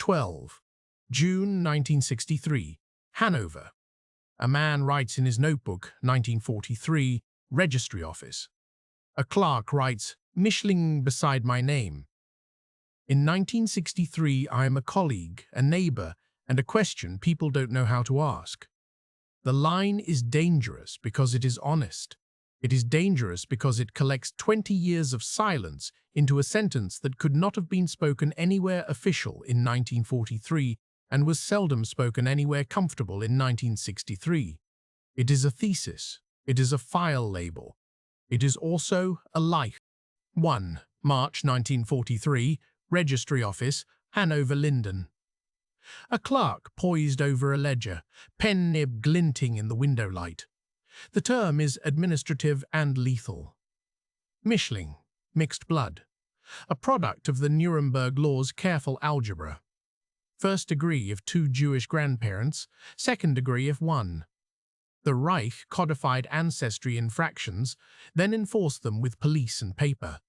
12. June 1963. Hanover. A man writes in his notebook, 1943, registry office. A clerk writes, Mischling beside my name. In 1963, I am a colleague, a neighbor, and a question people don't know how to ask. The line is dangerous because it is honest. It is dangerous because it collects 20 years of silence into a sentence that could not have been spoken anywhere official in 1943 and was seldom spoken anywhere comfortable in 1963. It is a thesis. It is a file label. It is also a life. 1. March 1943, Registry Office, Hanover, Linden. A clerk poised over a ledger, pen nib glinting in the window light. The term is administrative and lethal. Mischling, mixed blood. A product of the Nuremberg Laws' careful algebra. First degree if 2 Jewish grandparents, second degree if 1. The Reich codified ancestry infractions, then enforced them with police and paper.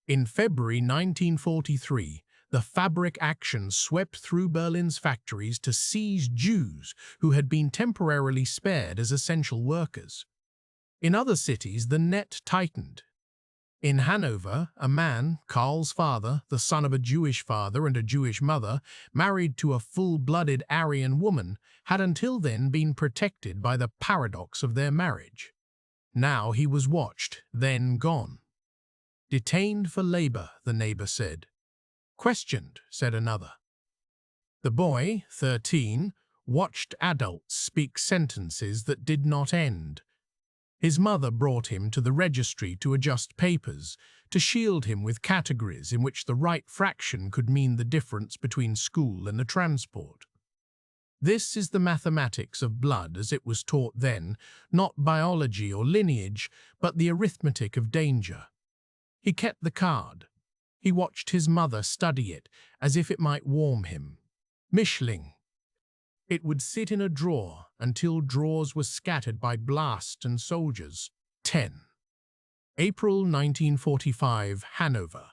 In February 1943, the fabric action swept through Berlin's factories to seize Jews who had been temporarily spared as essential workers. In other cities, the net tightened. In Hanover, a man, Karl's father, the son of a Jewish father and a Jewish mother, married to a full-blooded Aryan woman, had until then been protected by the paradox of their marriage. Now he was watched, then gone. Detained for labor, the neighbor said. Questioned, said another. The boy, 13, watched adults speak sentences that did not end. His mother brought him to the registry to adjust papers, to shield him with categories in which the right fraction could mean the difference between school and a transport. This is the mathematics of blood as it was taught then, not biology or lineage, but the arithmetic of danger. He kept the card. He watched his mother study it, as if it might warm him. Mischling. It would sit in a drawer until drawers were scattered by blast and soldiers. 10. April 1945, Hanover.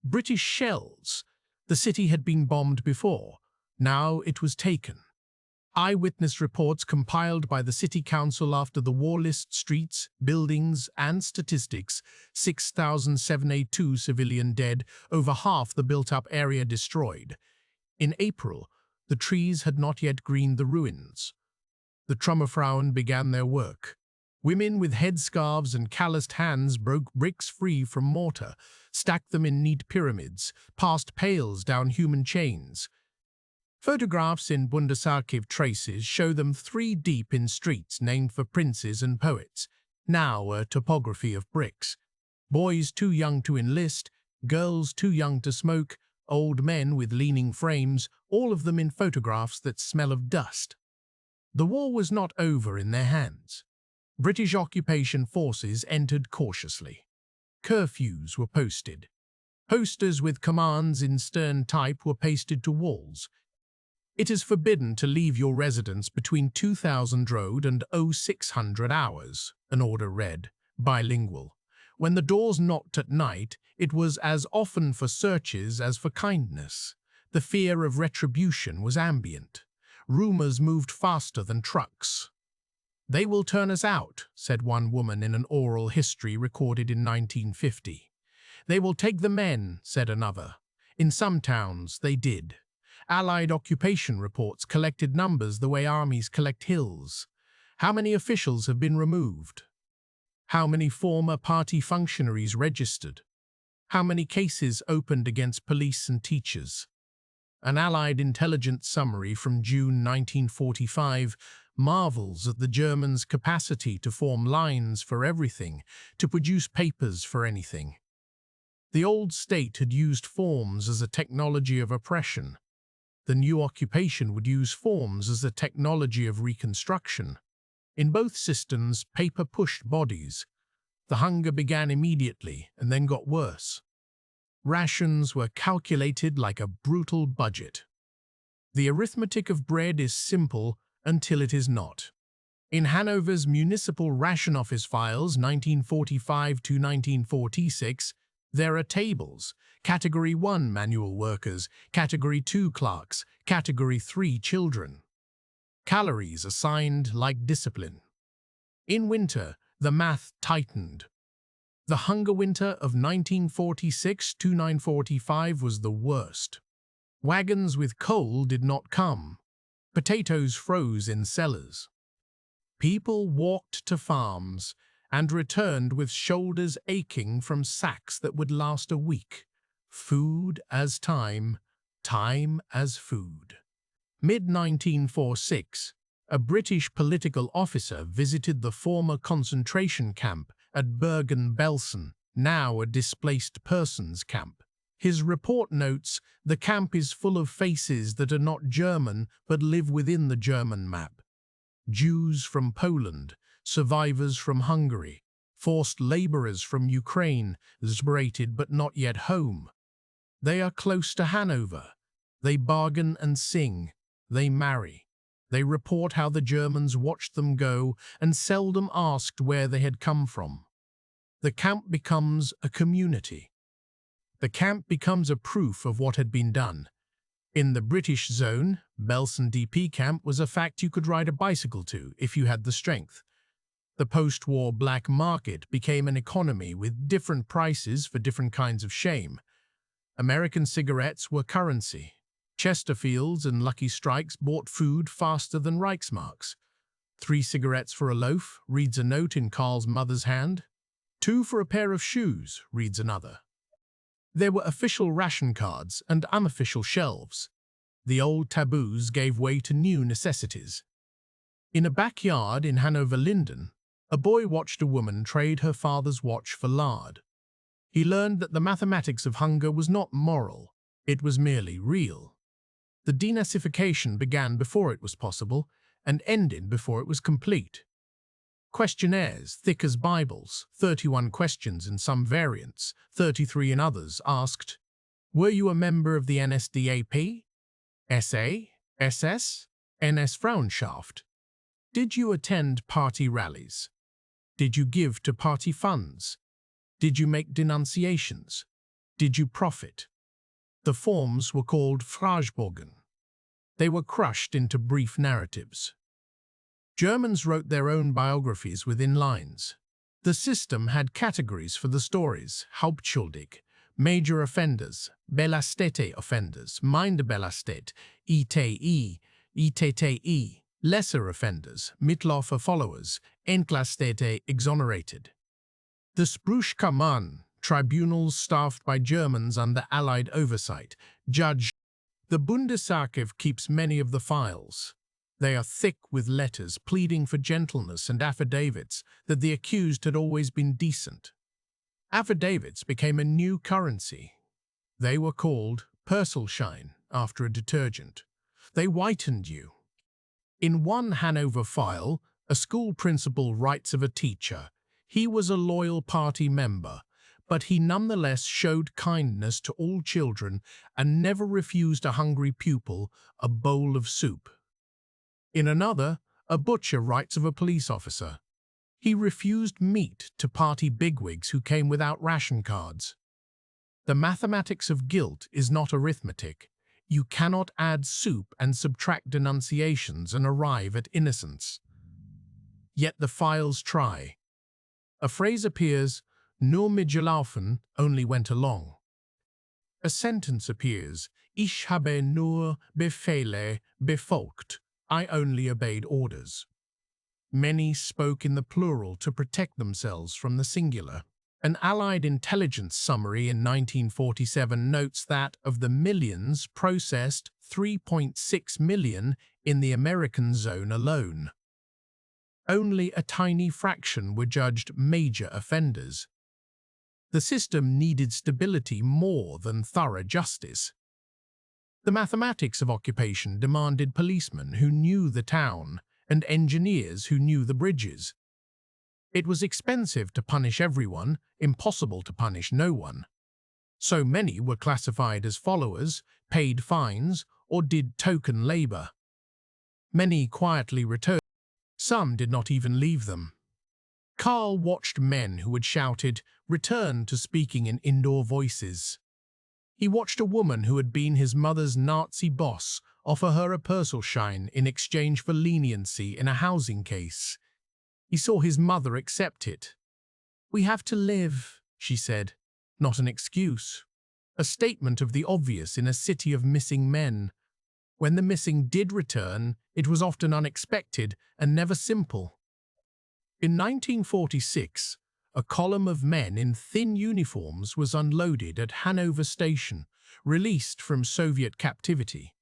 British shells. The city had been bombed before. Now it was taken. Eyewitness reports compiled by the city council after the war list streets, buildings, and statistics, 6,782 civilian dead, over half the built-up area destroyed. In April, the trees had not yet greened the ruins. The Trümmerfrauen began their work. Women with headscarves and calloused hands broke bricks free from mortar, stacked them in neat pyramids, passed pails down human chains. Photographs in Bundesarchiv traces show them 3 deep in streets named for princes and poets, now a topography of bricks. Boys too young to enlist, girls too young to smoke, old men with leaning frames, all of them in photographs that smell of dust. The war was not over in their hands. British occupation forces entered cautiously. Curfews were posted. Posters with commands in stern type were pasted to walls. It is forbidden to leave your residence between 2000 road and 0600 hours, an order read, bilingual. When the doors knocked at night, it was as often for searches as for kindness. The fear of retribution was ambient. Rumors moved faster than trucks. They will turn us out, said one woman in an oral history recorded in 1950. They will take the men, said another. In some towns, they did. Allied occupation reports collected numbers the way armies collect hills. How many officials have been removed? How many former party functionaries registered? How many cases opened against police and teachers? An Allied intelligence summary from June 1945 marvels at the Germans' capacity to form lines for everything, to produce papers for anything. The old state had used forms as a technology of oppression. The new occupation would use forms as a technology of reconstruction. In both systems, paper pushed bodies. The hunger began immediately and then got worse. Rations were calculated like a brutal budget. The arithmetic of bread is simple until it is not. In Hanover's Municipal Ration Office files 1945 to 1946, There are tables: Category 1 manual workers, Category 2 clerks, Category 3 children. Calories assigned like discipline. In winter, the math tightened. The hunger winter of 1946 to 1945 was the worst. Wagons with coal did not come. Potatoes froze in cellars. People walked to farms and returned with shoulders aching from sacks that would last a week. Food as time, time as food. Mid-1946, a British political officer visited the former concentration camp at Bergen-Belsen, now a displaced persons camp. His report notes, "The camp is full of faces that are not German but live within the German map. Jews from Poland, survivors from Hungary, forced laborers from Ukraine, liberated but not yet home. They are close to Hanover. They bargain and sing. They marry. They report how the Germans watched them go and seldom asked where they had come from. The camp becomes a community. The camp becomes a proof of what had been done. In the British zone, Belsen DP camp was a fact you could ride a bicycle to if you had the strength. The post-war black market became an economy with different prices for different kinds of shame. American cigarettes were currency. Chesterfields and Lucky Strikes bought food faster than Reichsmarks. 3 cigarettes for a loaf, reads a note in Carl's mother's hand. 2 for a pair of shoes, reads another. There were official ration cards and unofficial shelves. The old taboos gave way to new necessities. In a backyard in Hanover-Linden, a boy watched a woman trade her father's watch for lard. He learned that the mathematics of hunger was not moral, it was merely real. The denazification began before it was possible and ended before it was complete. Questionnaires, thick as Bibles, 31 questions in some variants, 33 in others, asked, "Were you a member of the NSDAP? SA? SS? NS Frauenschaft? Did you attend party rallies? Did you give to party funds? Did you make denunciations? Did you profit?" The forms were called Fragebogen. They were crushed into brief narratives. Germans wrote their own biographies within lines. The system had categories for the stories: Hauptschuldig, major offenders, belastete offenders, Minderbelastet, ETE, ETTE, lesser offenders, Mitläufer followers, Entlastete exonerated. The Spruchkammern, tribunals staffed by Germans under Allied oversight, judged. The Bundesarchiv keeps many of the files. They are thick with letters pleading for gentleness and affidavits that the accused had always been decent. Affidavits became a new currency. They were called Persilschein after a detergent. They whitened you. In one Hanover file, a school principal writes of a teacher. He was a loyal party member, but he nonetheless showed kindness to all children and never refused a hungry pupil a bowl of soup. In another, a butcher writes of a police officer. He refused meat to party bigwigs who came without ration cards. The mathematics of guilt is not arithmetic. You cannot add soup and subtract denunciations and arrive at innocence. Yet the files try. A phrase appears, "Nur mitgelaufen," only went along. A sentence appears, "Ich habe nur Befehle befolgt," I only obeyed orders. Many spoke in the plural to protect themselves from the singular. An Allied intelligence summary in 1947 notes that, of the millions processed, 3.6 million in the American zone alone. Only a tiny fraction were judged major offenders. The system needed stability more than thorough justice. The mathematics of occupation demanded policemen who knew the town and engineers who knew the bridges. It was expensive to punish everyone, impossible to punish no one. So many were classified as followers, paid fines, or did token labor. Many quietly returned. Some did not even leave them. Karl watched men who had shouted, "Return" to speaking in indoor voices. He watched a woman who had been his mother's Nazi boss offer her a Perselschein in exchange for leniency in a housing case. He saw his mother accept it. "We have to live," she said, not an excuse. A statement of the obvious in a city of missing men. When the missing did return, it was often unexpected and never simple. In 1946, a column of men in thin uniforms was unloaded at Hanover Station, released from Soviet captivity.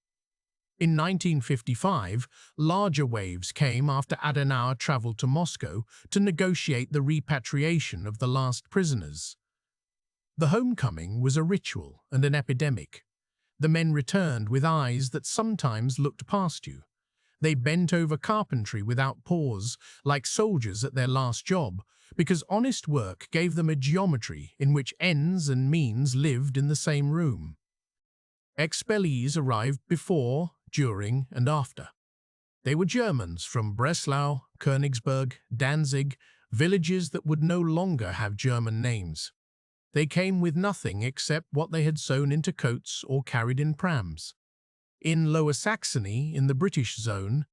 In 1955, larger waves came after Adenauer traveled to Moscow to negotiate the repatriation of the last prisoners. The homecoming was a ritual and an epidemic. The men returned with eyes that sometimes looked past you. They bent over carpentry without pause, like soldiers at their last job, because honest work gave them a geometry in which ends and means lived in the same room. Expellees arrived before, during, and after. They were Germans from Breslau, Königsberg, Danzig, villages that would no longer have German names. They came with nothing except what they had sewn into coats or carried in prams. In Lower Saxony, in the British zone,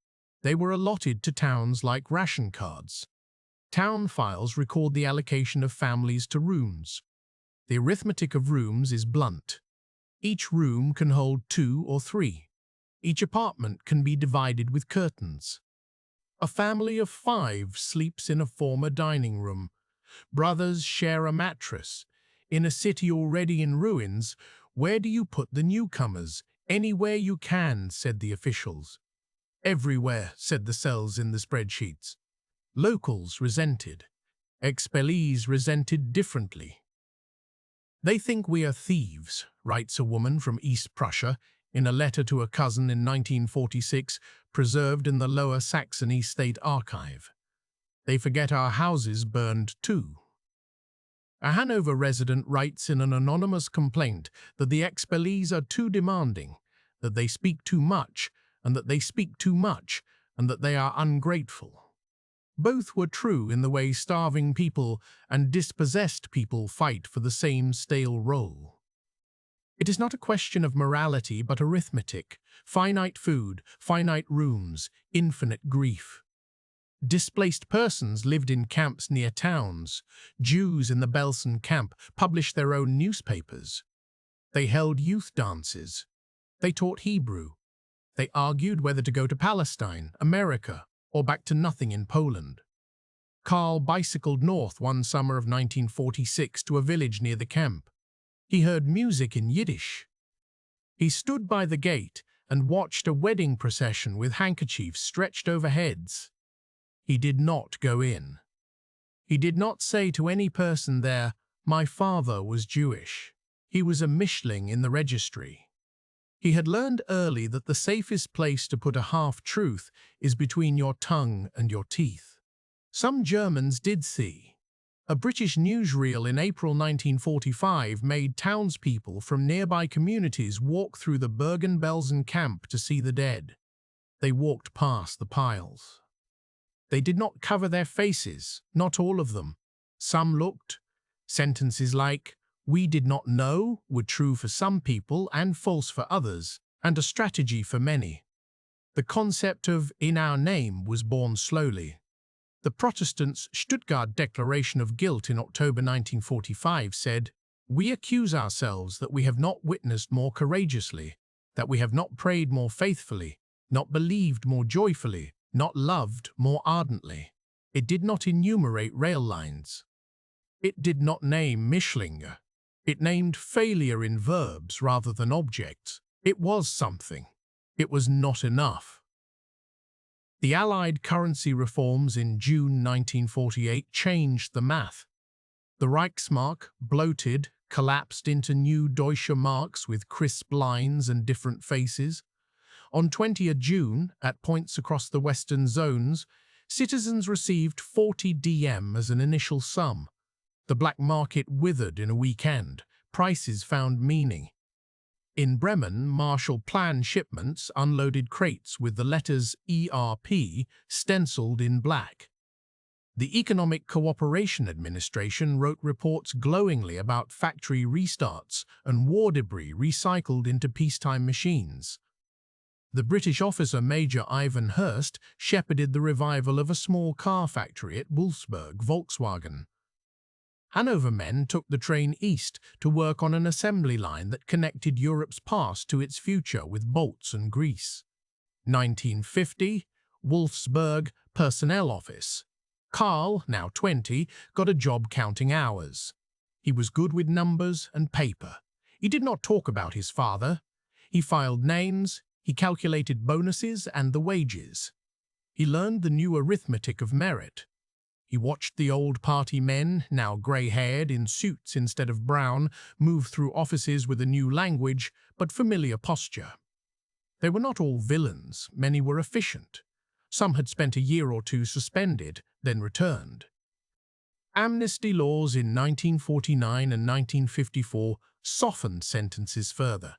they were allotted to towns like ration cards. Town files record the allocation of families to rooms. The arithmetic of rooms is blunt. Each room can hold 2 or 3. Each apartment can be divided with curtains. A family of 5 sleeps in a former dining room. Brothers share a mattress. In a city already in ruins, where do you put the newcomers? "Anywhere you can," said the officials. "Everywhere," said the cells in the spreadsheets. Locals resented. Expellees resented differently. "They think we are thieves," writes a woman from East Prussia in a letter to a cousin in 1946, preserved in the Lower Saxony State Archive. "They forget our houses burned too." A Hanover resident writes in an anonymous complaint that the expellees are too demanding, that they speak too much, and that they speak too much, and that they are ungrateful. Both were true in the way starving people and dispossessed people fight for the same stale role. It is not a question of morality but arithmetic, finite food, finite rooms, infinite grief. Displaced persons lived in camps near towns. Jews in the Belsen camp published their own newspapers. They held youth dances. They taught Hebrew. They argued whether to go to Palestine, America, or back to nothing in Poland. Karl bicycled north one summer of 1946 to a village near the camp. He heard music in Yiddish. He stood by the gate and watched a wedding procession with handkerchiefs stretched over heads. He did not go in. He did not say to any person there, "My father was Jewish." He was a Mischling in the registry. He had learned early that the safest place to put a half-truth is between your tongue and your teeth. Some Germans did see. A British newsreel in April 1945 made townspeople from nearby communities walk through the Bergen-Belsen camp to see the dead. They walked past the piles. They did not cover their faces, not all of them. Some looked. Sentences like, "We did not know," were true for some people and false for others, and a strategy for many. The concept of "in our name" was born slowly. The Protestants' Stuttgart Declaration of Guilt in October 1945 said, "We accuse ourselves that we have not witnessed more courageously, that we have not prayed more faithfully, not believed more joyfully, not loved more ardently." It did not enumerate rail lines. It did not name Mischling. It named failure in verbs rather than objects. It was something. It was not enough. The Allied currency reforms in June 1948 changed the math. The Reichsmark, bloated, collapsed into new Deutsche Marks with crisp lines and different faces. On 20th June, at points across the Western zones, citizens received 40 DM as an initial sum. The black market withered in a weekend. Prices found meaning. In Bremen, Marshall Plan shipments unloaded crates with the letters ERP stenciled in black. The Economic Cooperation Administration wrote reports glowingly about factory restarts and war debris recycled into peacetime machines. The British officer Major Ivan Hurst shepherded the revival of a small car factory at Wolfsburg, Volkswagen. Hanover men took the train east to work on an assembly line that connected Europe's past to its future with bolts and grease. 1950, Wolfsburg Personnel Office. Karl, now 20, got a job counting hours. He was good with numbers and paper. He did not talk about his father. He filed names, he calculated bonuses and the wages. He learned the new arithmetic of merit. He watched the old party men, now grey-haired in suits instead of brown, move through offices with a new language but familiar posture. They were not all villains, many were efficient. Some had spent a year or two suspended, then returned. Amnesty laws in 1949 and 1954 softened sentences further.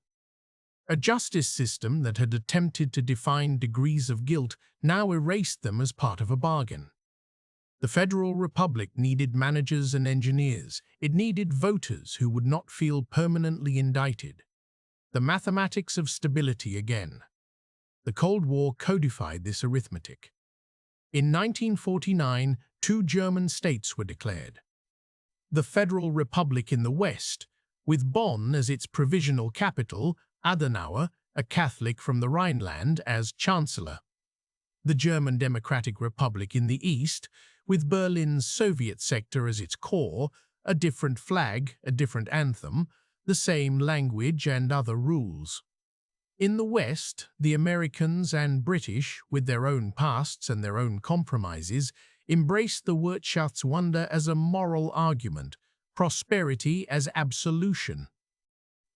A justice system that had attempted to define degrees of guilt now erased them as part of a bargain. The Federal Republic needed managers and engineers. It needed voters who would not feel permanently indicted. The mathematics of stability again. The Cold War codified this arithmetic. In 1949, 2 German states were declared. The Federal Republic in the West, with Bonn as its provisional capital, Adenauer, a Catholic from the Rhineland, as Chancellor. The German Democratic Republic in the East, with Berlin's Soviet sector as its core, a different flag, a different anthem, the same language and other rules. In the West, the Americans and British, with their own pasts and their own compromises, embraced the Wirtschaftswunder as a moral argument, prosperity as absolution.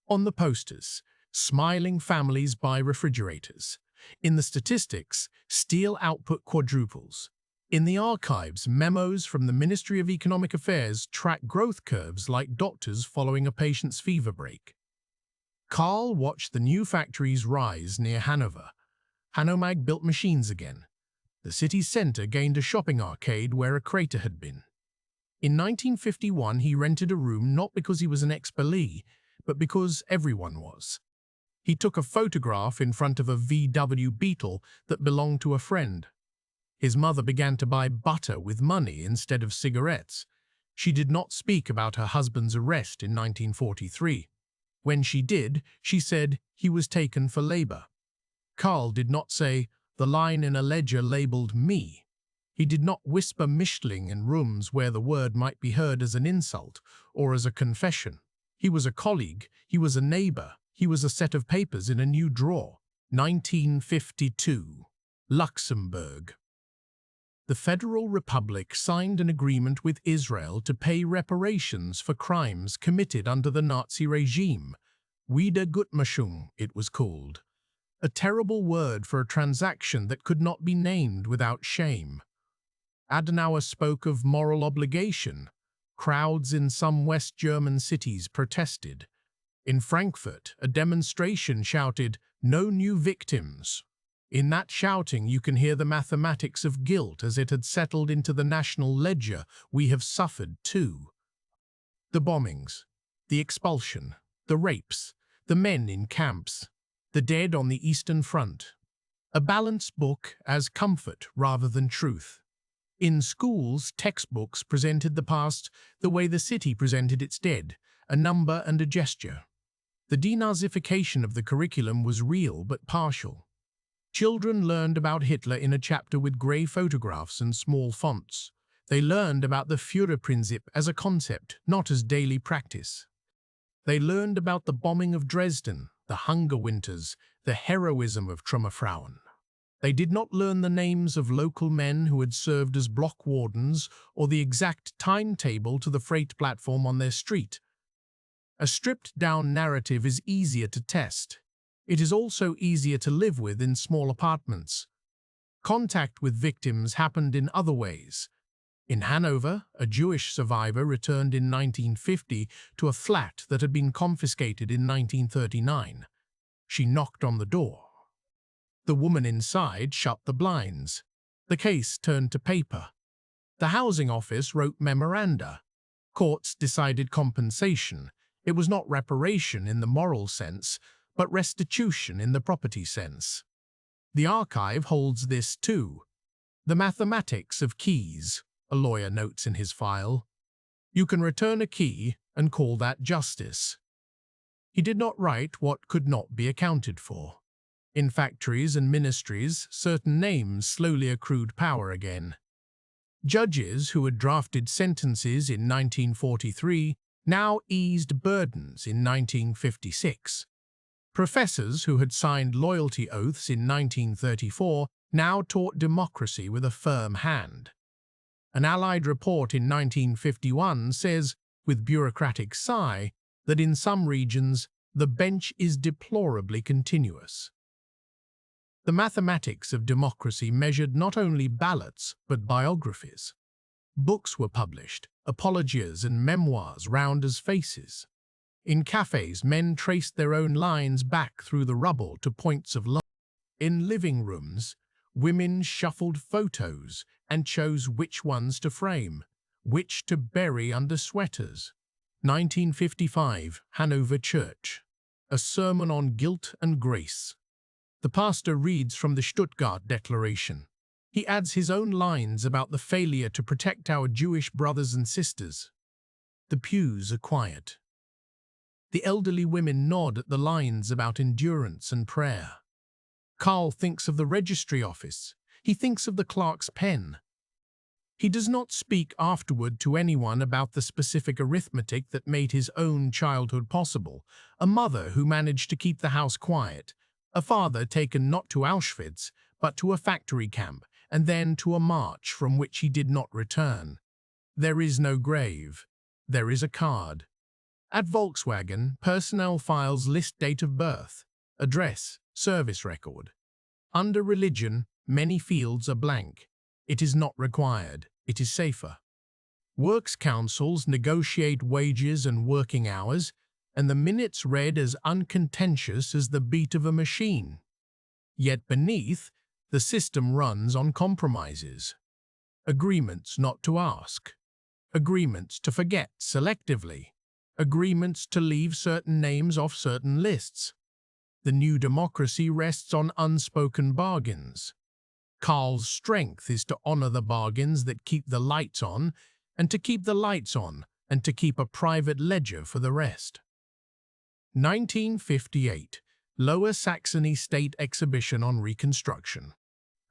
On the posters, smiling families buy refrigerators. In the statistics, steel output quadruples. In the archives, memos from the Ministry of Economic Affairs track growth curves like doctors following a patient's fever break. Karl watched the new factories rise near Hanover. Hanomag built machines again. The city's centre gained a shopping arcade where a crater had been. In 1951, he rented a room not because he was an expellee, but because everyone was. He took a photograph in front of a VW Beetle that belonged to a friend. His mother began to buy butter with money instead of cigarettes. She did not speak about her husband's arrest in 1943. When she did, she said he was taken for labor. Karl did not say, the line in a ledger labeled me. He did not whisper Mischling in rooms where the word might be heard as an insult or as a confession. He was a colleague, he was a neighbor, he was a set of papers in a new drawer. 1952. Luxembourg. The Federal Republic signed an agreement with Israel to pay reparations for crimes committed under the Nazi regime. Wiedergutmachung, it was called. A terrible word for a transaction that could not be named without shame. Adenauer spoke of moral obligation. Crowds in some West German cities protested. In Frankfurt, a demonstration shouted, "No new victims." In that shouting, you can hear the mathematics of guilt as it had settled into the national ledger. We have suffered too. The bombings, the expulsion, the rapes, the men in camps, the dead on the Eastern Front. A balanced book as comfort rather than truth. In schools, textbooks presented the past the way the city presented its dead, a number and a gesture. The denazification of the curriculum was real but partial. Children learned about Hitler in a chapter with grey photographs and small fonts. They learned about the Führerprinzip as a concept, not as daily practice. They learned about the bombing of Dresden, the hunger winters, the heroism of Trümmerfrauen. They did not learn the names of local men who had served as block wardens or the exact timetable to the freight platform on their street. A stripped-down narrative is easier to test. It is also easier to live with in small apartments. Contact with victims happened in other ways. In Hanover, a Jewish survivor returned in 1950 to a flat that had been confiscated in 1939. She knocked on the door. The woman inside shut the blinds. The case turned to paper. The housing office wrote memoranda. Courts decided compensation. It was not reparation in the moral sense, but restitution in the property sense. The archive holds this too. The mathematics of keys, a lawyer notes in his file. You can return a key and call that justice. He did not write what could not be accounted for. In factories and ministries, certain names slowly accrued power again. Judges who had drafted sentences in 1943 now eased burdens in 1956. Professors who had signed loyalty oaths in 1934 now taught democracy with a firm hand. An Allied report in 1951 says, with bureaucratic sigh, that in some regions the bench is deplorably continuous. The mathematics of democracy measured not only ballots but biographies. Books were published, apologies and memoirs round as faces. In cafes, men traced their own lines back through the rubble to points of light. In living rooms, women shuffled photos and chose which ones to frame, which to bury under sweaters. 1955, Hanover Church. A sermon on guilt and grace. The pastor reads from the Stuttgart Declaration. He adds his own lines about the failure to protect our Jewish brothers and sisters. The pews are quiet. The elderly women nod at the lines about endurance and prayer. Karl thinks of the registry office. He thinks of the clerk's pen. He does not speak afterward to anyone about the specific arithmetic that made his own childhood possible, a mother who managed to keep the house quiet, a father taken not to Auschwitz, but to a factory camp, and then to a march from which he did not return. There is no grave. There is a card. At Volkswagen, personnel files list date of birth, address, service record. Under religion, many fields are blank. It is not required. It is safer. Works councils negotiate wages and working hours, and the minutes read as uncontentious as the beat of a machine. Yet beneath, the system runs on compromises. Agreements not to ask. Agreements to forget selectively. Agreements to leave certain names off certain lists. The new democracy rests on unspoken bargains. Karl's strength is to honor the bargains that keep the lights on, and to keep the lights on, and to keep a private ledger for the rest. 1958, Lower Saxony State Exhibition on Reconstruction.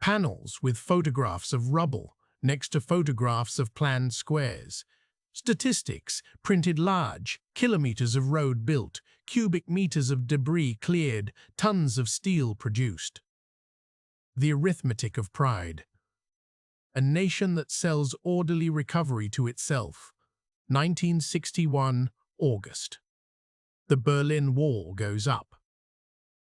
Panels with photographs of rubble next to photographs of planned squares. Statistics printed large, kilometers of road built, cubic meters of debris cleared, tons of steel produced. The arithmetic of pride. A nation that sells orderly recovery to itself. 1961, August. The Berlin Wall goes up.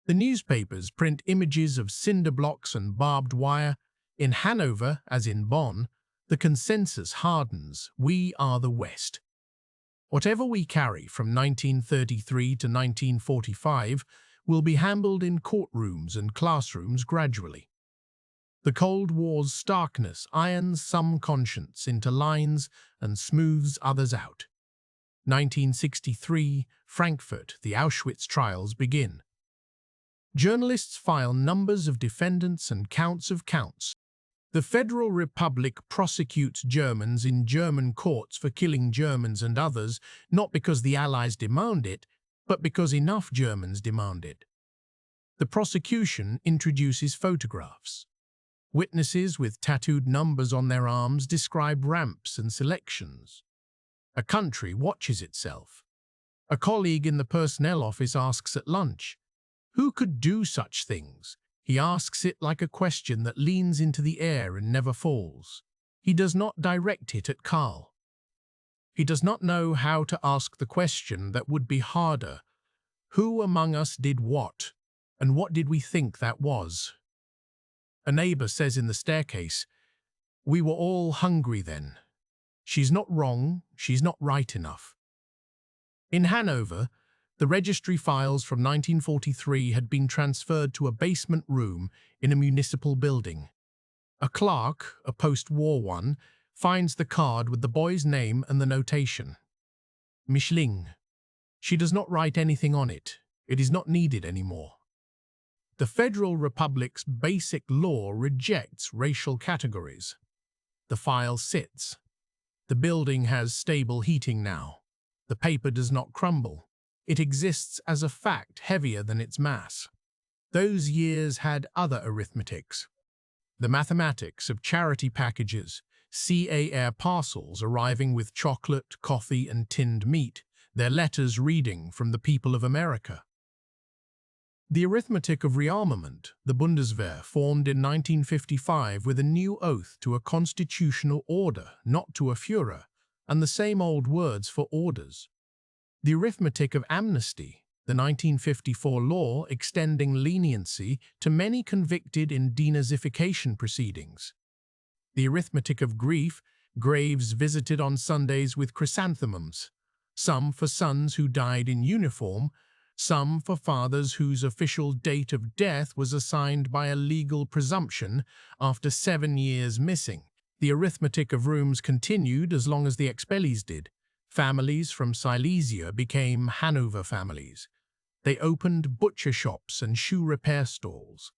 The newspapers print images of cinder blocks and barbed wire. In Hanover, as in Bonn, the consensus hardens. We are the West. Whatever we carry from 1933 to 1945 will be handled in courtrooms and classrooms gradually. The Cold War's starkness irons some conscience into lines and smooths others out. 1963, Frankfurt, the Auschwitz trials begin. Journalists file numbers of defendants and counts of counts. The Federal Republic prosecutes Germans in German courts for killing Germans and others, not because the Allies demand it, but because enough Germans demand it. The prosecution introduces photographs. Witnesses with tattooed numbers on their arms describe ramps and selections. A country watches itself. A colleague in the personnel office asks at lunch, "Who could do such things?" He asks it like a question that leans into the air and never falls. He does not direct it at Karl. He does not know how to ask the question that would be harder. Who among us did what, and what did we think that was? A neighbor says in the staircase, "We were all hungry then." She's not wrong, she's not right enough. In Hanover, the registry files from 1943 had been transferred to a basement room in a municipal building. A clerk, a post-war one, finds the card with the boy's name and the notation. Mischling. She does not write anything on it. It is not needed anymore. The Federal Republic's basic law rejects racial categories. The file sits. The building has stable heating now. The paper does not crumble. It exists as a fact heavier than its mass. Those years had other arithmetics. The mathematics of charity packages, CA parcels arriving with chocolate, coffee, and tinned meat, their letters reading from the people of America. The arithmetic of rearmament, the Bundeswehr, formed in 1955 with a new oath to a constitutional order, not to a Führer, and the same old words for orders. The arithmetic of amnesty, the 1954 law extending leniency to many convicted in denazification proceedings. The arithmetic of grief, graves visited on Sundays with chrysanthemums, some for sons who died in uniform, some for fathers whose official date of death was assigned by a legal presumption after 7 years missing. The arithmetic of rooms continued as long as the expellees did. Families from Silesia became Hanover families. They opened butcher shops and shoe repair stalls.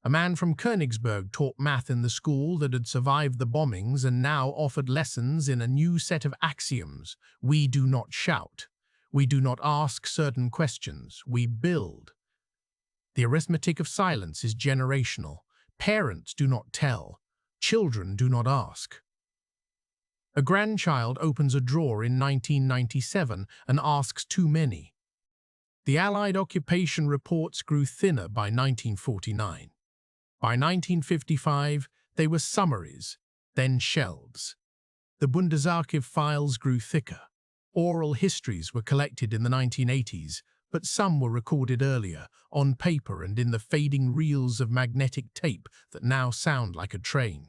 A man from Königsberg taught math in the school that had survived the bombings and now offered lessons in a new set of axioms. We do not shout. We do not ask certain questions. We build. The arithmetic of silence is generational. Parents do not tell. Children do not ask. A grandchild opens a drawer in 1997 and asks too many. The Allied occupation reports grew thinner by 1949. By 1955, they were summaries, then shelves. The Bundesarchiv files grew thicker. Oral histories were collected in the 1980s, but some were recorded earlier, on paper and in the fading reels of magnetic tape that now sound like a train.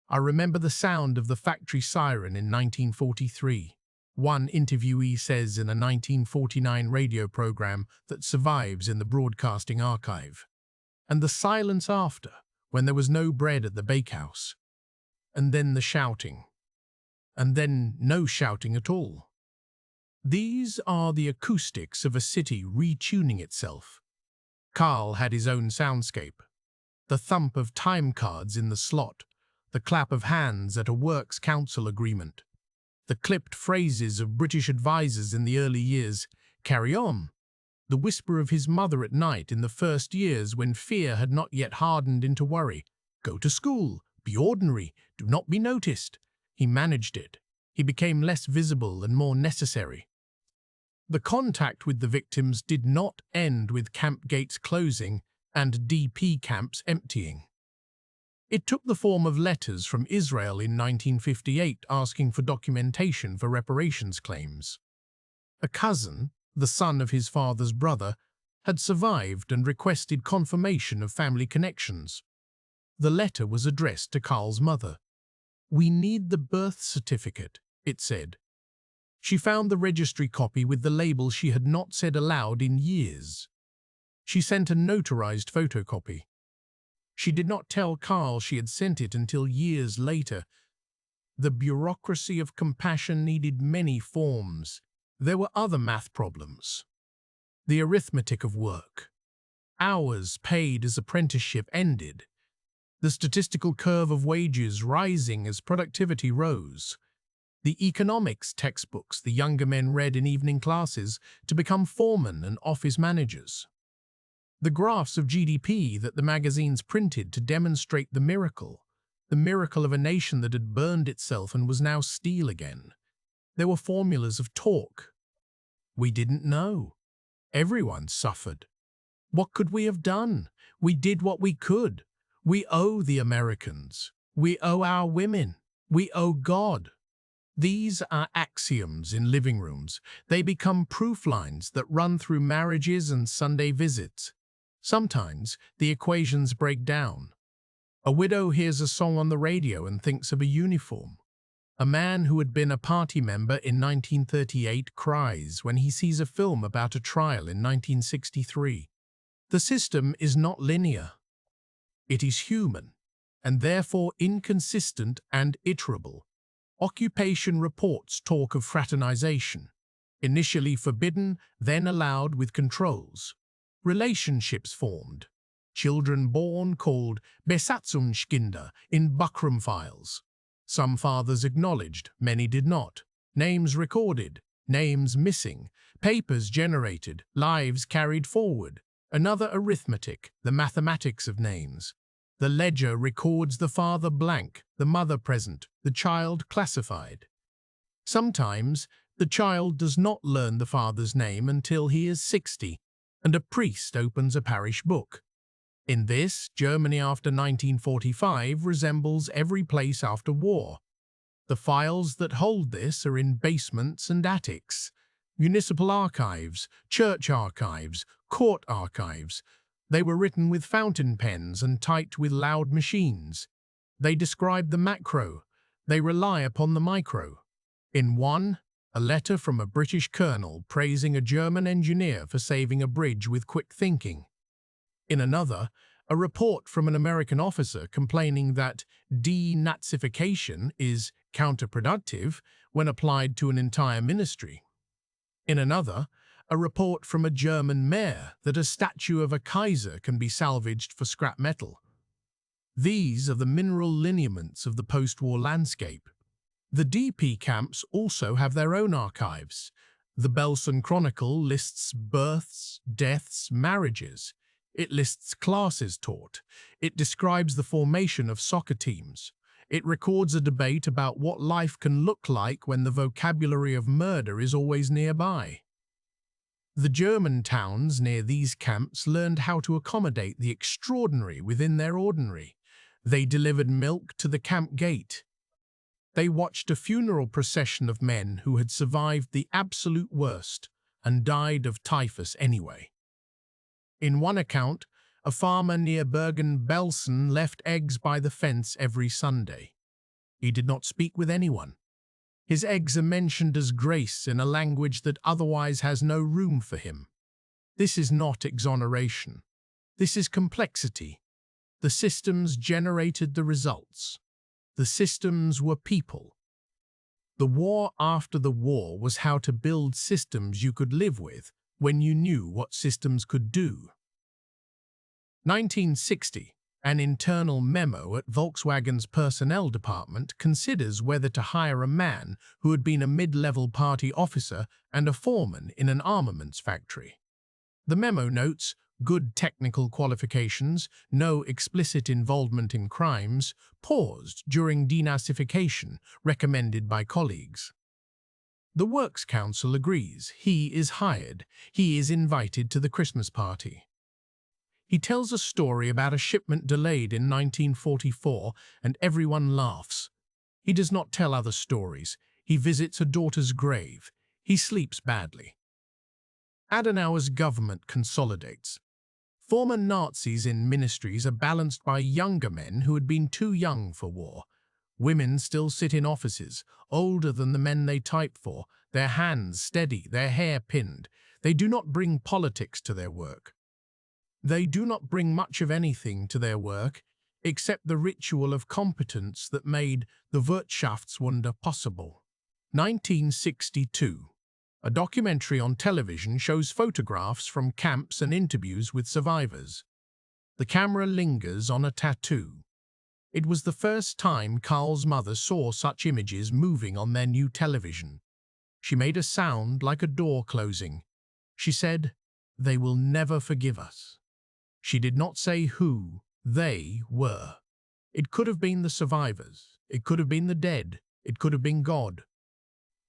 I remember the sound of the factory siren in 1943. One interviewee says in a 1949 radio program that survives in the broadcasting archive. And the silence after, when there was no bread at the bakehouse. And then the shouting. And then no shouting at all. These are the acoustics of a city retuning itself. Karl had his own soundscape. The thump of time cards in the slot, the clap of hands at a works council agreement, the clipped phrases of British advisers in the early years, carry on, the whisper of his mother at night in the first years when fear had not yet hardened into worry. Go to school, be ordinary, do not be noticed. He managed it. He became less visible and more necessary. The contact with the victims did not end with camp gates closing and DP camps emptying. It took the form of letters from Israel in 1958 asking for documentation for reparations claims. A cousin, the son of his father's brother, had survived and requested confirmation of family connections. The letter was addressed to Karl's mother. "We need the birth certificate," it said. She found the registry copy with the label she had not said aloud in years. She sent a notarized photocopy. She did not tell Karl she had sent it until years later. The bureaucracy of compassion needed many forms. There were other math problems. The arithmetic of work. Hours paid as apprenticeship ended. The statistical curve of wages rising as productivity rose. The economics textbooks the younger men read in evening classes to become foremen and office managers. The graphs of GDP that the magazines printed to demonstrate the miracle of a nation that had burned itself and was now steel again. There were formulas of talk. We didn't know. Everyone suffered. What could we have done? We did what we could. We owe the Americans. We owe our women. We owe God. These are axioms in living rooms. They become proof lines that run through marriages and Sunday visits. Sometimes the equations break down. A widow hears a song on the radio and thinks of a uniform. A man who had been a party member in 1938 cries when he sees a film about a trial in 1963. The system is not linear. It is human, and therefore inconsistent and iterable. Occupation reports talk of fraternization. Initially forbidden, then allowed with controls. Relationships formed. Children born called Besatzungskinder in buckram files. Some fathers acknowledged, many did not. Names recorded, names missing, papers generated, lives carried forward. Another arithmetic, the mathematics of names. The ledger records the father blank, the mother present, the child classified. Sometimes, the child does not learn the father's name until he is 60, and a priest opens a parish book. In this, Germany after 1945 resembles every place after war. The files that hold this are in basements and attics, municipal archives, church archives, court archives. They were written with fountain pens and typed with loud machines. They describe the macro. They rely upon the micro. In one, a letter from a British colonel praising a German engineer for saving a bridge with quick thinking. In another, a report from an American officer complaining that denazification is counterproductive when applied to an entire ministry. In another, a report from a German mayor that a statue of a Kaiser can be salvaged for scrap metal. These are the mineral lineaments of the post-war landscape. The DP camps also have their own archives. The Belsen Chronicle lists births, deaths, marriages. It lists classes taught. It describes the formation of soccer teams. It records a debate about what life can look like when the vocabulary of murder is always nearby. The German towns near these camps learned how to accommodate the extraordinary within their ordinary. They delivered milk to the camp gate. They watched a funeral procession of men who had survived the absolute worst and died of typhus anyway. In one account, a farmer near Bergen-Belsen left eggs by the fence every Sunday. He did not speak with anyone. His eggs are mentioned as grace in a language that otherwise has no room for him. This is not exoneration. This is complexity. The systems generated the results. The systems were people. The war after the war was how to build systems you could live with when you knew what systems could do. 1960, an internal memo at Volkswagen's personnel department considers whether to hire a man who had been a mid-level party officer and a foreman in an armaments factory. The memo notes good technical qualifications, no explicit involvement in crimes, paused during denazification, recommended by colleagues. The Works Council agrees. He is hired. He is invited to the Christmas party. He tells a story about a shipment delayed in 1944, and everyone laughs. He does not tell other stories. He visits a daughter's grave. He sleeps badly. Adenauer's government consolidates. Former Nazis in ministries are balanced by younger men who had been too young for war. Women still sit in offices, older than the men they type for, their hands steady, their hair pinned. They do not bring politics to their work. They do not bring much of anything to their work, except the ritual of competence that made the Wirtschaftswunder possible. 1962. A documentary on television shows photographs from camps and interviews with survivors. The camera lingers on a tattoo. It was the first time Karl's mother saw such images moving on their new television. She made a sound like a door closing. She said, "They will never forgive us." She did not say who they were. It could have been the survivors. It could have been the dead. It could have been God.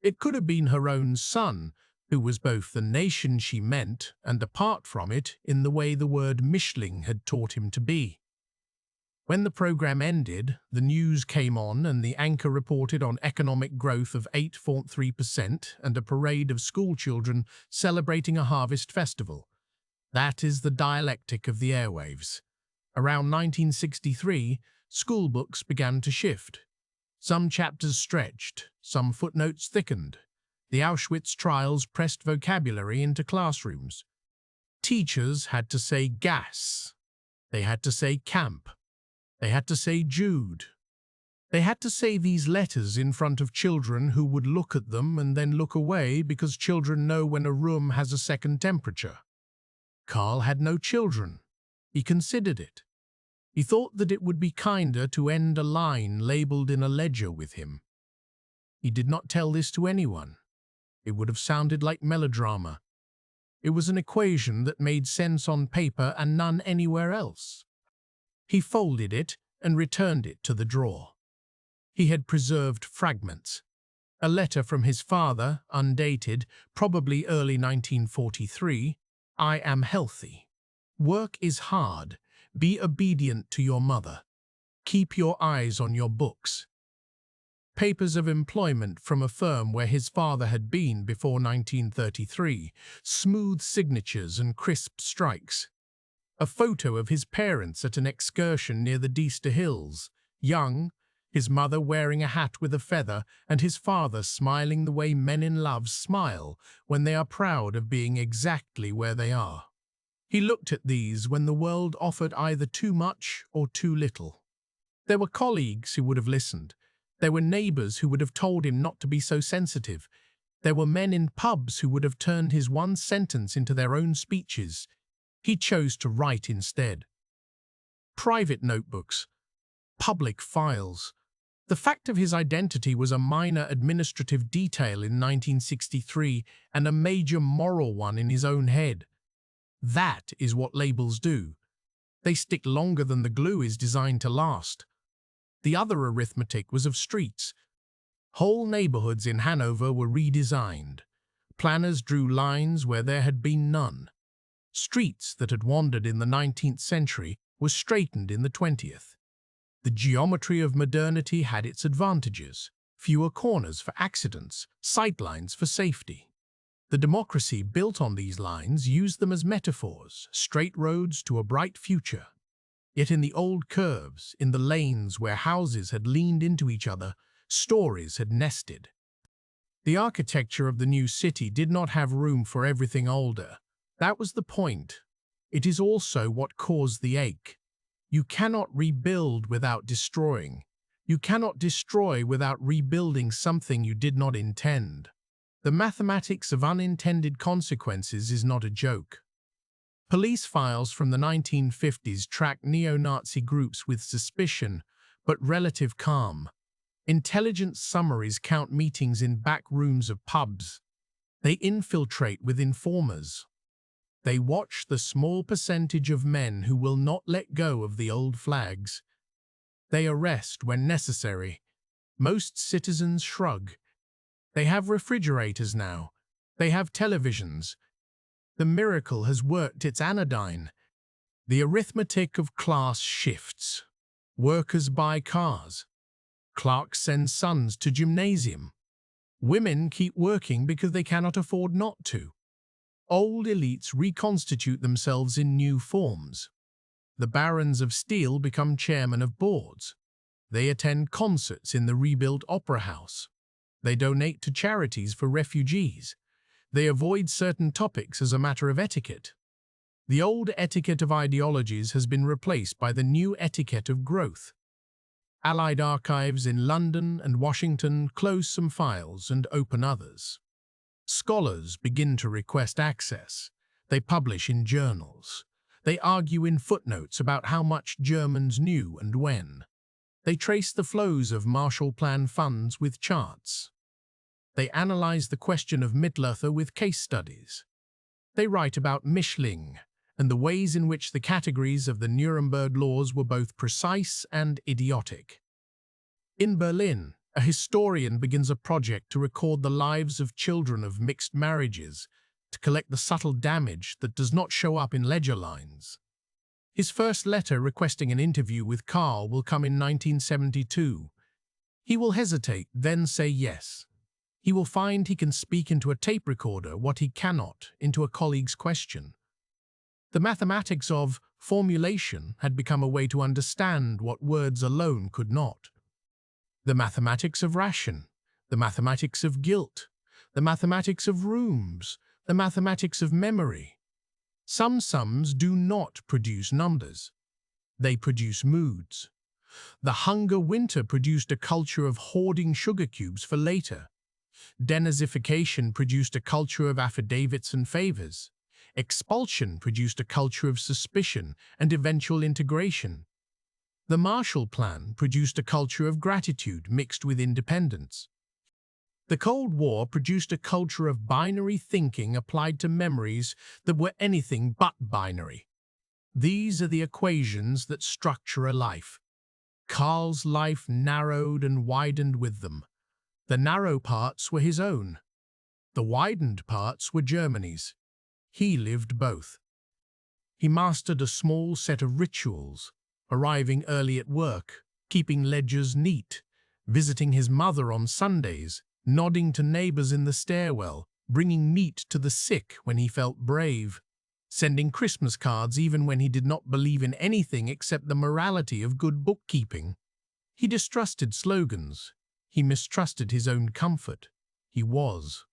It could have been her own son, who was both the nation she meant and apart from it in the way the word Mischling had taught him to be. When the program ended, the news came on and the anchor reported on economic growth of 8.3% and a parade of schoolchildren celebrating a harvest festival. That is the dialectic of the airwaves. Around 1963, school books began to shift. Some chapters stretched, some footnotes thickened. The Auschwitz trials pressed vocabulary into classrooms. Teachers had to say gas. They had to say camp. They had to say Jude. They had to say these letters in front of children who would look at them and then look away because children know when a room has a second temperature. Karl had no children. He considered it. He thought that it would be kinder to end a line labelled in a ledger with him. He did not tell this to anyone. It would have sounded like melodrama. It was an equation that made sense on paper and none anywhere else. He folded it and returned it to the drawer. He had preserved fragments. A letter from his father, undated, probably early 1943. I am healthy. Work is hard. Be obedient to your mother. Keep your eyes on your books. Papers of employment from a firm where his father had been before 1933. Smooth signatures and crisp strikes. A photo of his parents at an excursion near the Deester Hills. Young, his mother wearing a hat with a feather, and his father smiling the way men in love smile when they are proud of being exactly where they are. He looked at these when the world offered either too much or too little. There were colleagues who would have listened. There were neighbours who would have told him not to be so sensitive. There were men in pubs who would have turned his one sentence into their own speeches. He chose to write instead. Private notebooks. Public files. The fact of his identity was a minor administrative detail in 1963 and a major moral one in his own head. That is what labels do. They stick longer than the glue is designed to last. The other arithmetic was of streets. Whole neighborhoods in Hanover were redesigned. Planners drew lines where there had been none. Streets that had wandered in the 19th century were straightened in the 20th. The geometry of modernity had its advantages. Fewer corners for accidents, sightlines for safety. The democracy built on these lines used them as metaphors, straight roads to a bright future. Yet in the old curves, in the lanes where houses had leaned into each other, stories had nested. The architecture of the new city did not have room for everything older. That was the point. It is also what caused the ache. You cannot rebuild without destroying. You cannot destroy without rebuilding something you did not intend. The mathematics of unintended consequences is not a joke. Police files from the 1950s track neo-Nazi groups with suspicion, but relative calm. Intelligence summaries count meetings in back rooms of pubs. They infiltrate with informers. They watch the small percentage of men who will not let go of the old flags. They arrest when necessary. Most citizens shrug. They have refrigerators now. They have televisions. The miracle has worked its anodyne. The arithmetic of class shifts. Workers buy cars. Clerks send sons to gymnasium. Women keep working because they cannot afford not to. Old elites reconstitute themselves in new forms. The barons of steel become chairmen of boards. They attend concerts in the rebuilt opera house. They donate to charities for refugees. They avoid certain topics as a matter of etiquette. The old etiquette of ideologies has been replaced by the new etiquette of growth. Allied archives in London and Washington close some files and open others. Scholars begin to request access. They publish in journals. They argue in footnotes about how much Germans knew and when. They trace the flows of Marshall Plan funds with charts. They analyze the question of Mittelalter with case studies. They write about Mischling and the ways in which the categories of the Nuremberg Laws were both precise and idiotic. In Berlin, a historian begins a project to record the lives of children of mixed marriages, to collect the subtle damage that does not show up in ledger lines. His first letter requesting an interview with Karl will come in 1972. He will hesitate, then say yes. He will find he can speak into a tape recorder what he cannot into a colleague's question. The mathematics of formulation had become a way to understand what words alone could not. The mathematics of ration, the mathematics of guilt, the mathematics of rooms, the mathematics of memory. Some sums do not produce numbers. They produce moods. The hunger winter produced a culture of hoarding sugar cubes for later. Denazification produced a culture of affidavits and favors. Expulsion produced a culture of suspicion and eventual integration. The Marshall Plan produced a culture of gratitude mixed with independence. The Cold War produced a culture of binary thinking applied to memories that were anything but binary. These are the equations that structure a life. Karl's life narrowed and widened with them. The narrow parts were his own. The widened parts were Germany's. He lived both. He mastered a small set of rituals, arriving early at work, keeping ledgers neat, visiting his mother on Sundays, nodding to neighbors in the stairwell, bringing meat to the sick when he felt brave, sending Christmas cards even when he did not believe in anything except the morality of good bookkeeping. He distrusted slogans. He mistrusted his own comfort. He was.